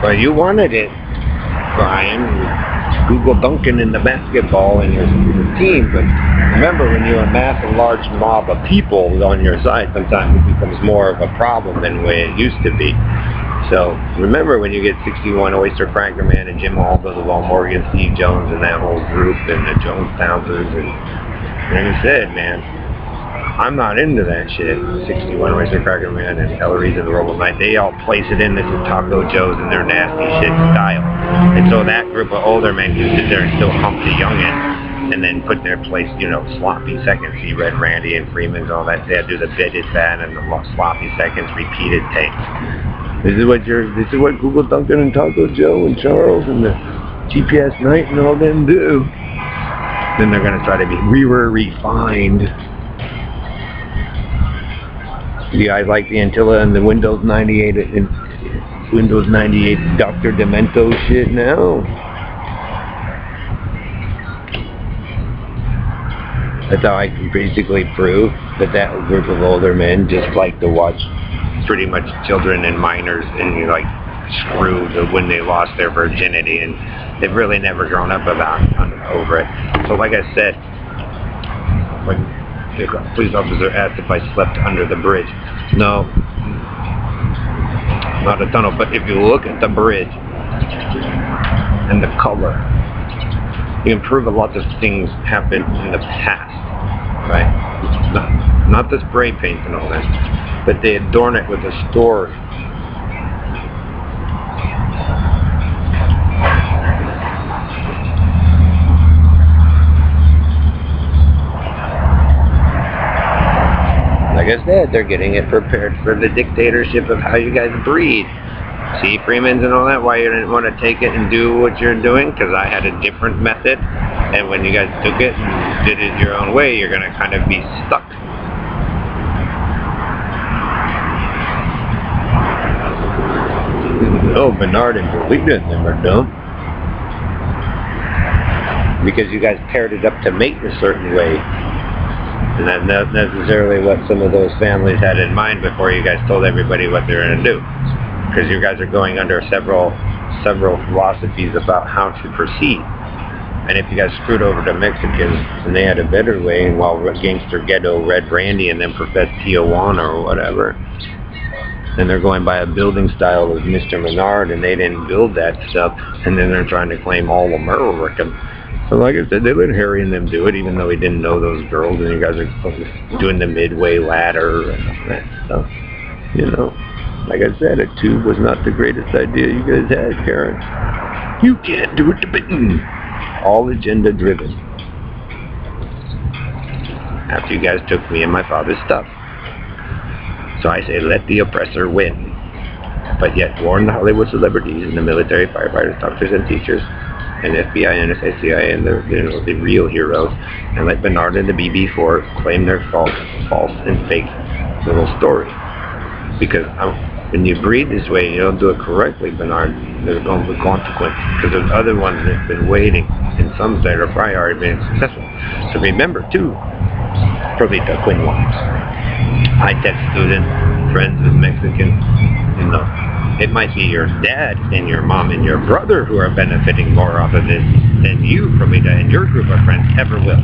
Well, you wanted it, Brian. Google Duncan in the basketball and your team, but remember, when you amass a large mob of people on your side, sometimes it becomes more of a problem than the way it used to be. So remember, when you get 61 Oyster Cracker Man and Jim Aldo, Lavelle Morgan, Steve Jones, and that whole group, and the Jones Townsends, and like I said, man, I'm not into that shit. 61 Oyster Cracker Man and Ellery's and the Robo Knight, they all place it in this Taco Joe's and their nasty shit style. And so that group of older men who sit there and still hump the youngin' and then put their place, you know, sloppy seconds. See Red Randy and Freeman's, all that. They do the bit is that and the sloppy seconds, repeated takes. This is what Google Duncan and Taco Joe and Charles and the GPS Knight and all them do. Then they're gonna try to be refined. You guys like the Antilla and the Windows 98 and Windows 98 Dr. Demento shit now? That's how I can basically prove that that group of older men just like to watch pretty much children and minors and like screw when they lost their virginity, and they've really never grown up over it. So like I said, when the police officer asked if I slept under the bridge. No, not a tunnel, but if you look at the bridge and the color, you can prove a lot of things happened in the past, right? Not the spray paint and all that, but they adorn it with a story. Like I said, they're getting it prepared for the dictatorship of how you guys breed. See, Freeman's and all that, why you didn't want to take it and do what you're doing? Because I had a different method, and when you guys took it and did it your own way, you're going to kind of be stuck. Oh, Bernard and Polita and them are dumb. Because you guys paired it up to mate a certain way. And that's not necessarily what some of those families had in mind before you guys told everybody what they're going to do. Because you guys are going under several philosophies about how to proceed. And if you guys screwed over the Mexicans and they had a better way, and while Gangster Ghetto, Red Randy, and then professed Tijuana or whatever, and they're going by a building style of Mr. Menard, and they didn't build that stuff, and then they're trying to claim all American. So like I said, they let Harry and them do it, even though he didn't know those girls, and you guys are doing the midway ladder and that stuff. You know, like I said, a tube was not the greatest idea you guys had, Karen. You can't do it to bitten. All agenda driven. After you guys took me and my father's stuff. So I say, let the oppressor win. But yet warn the Hollywood celebrities and the military, firefighters, doctors, and teachers, and FBI, NSA, CIA, and the real heroes, and let Bernard and the BB4 claim their false and fake little story. Because when you breed this way and you don't do it correctly, Bernard, there's no consequence. Because there's other ones that have been waiting, and some that are probably already been successful. So remember, too, Provita Quinwans, high-tech student, friends with Mexicans, you know. It might be your dad and your mom and your brother who are benefiting more off of this than you, Provita, and your group of friends ever will.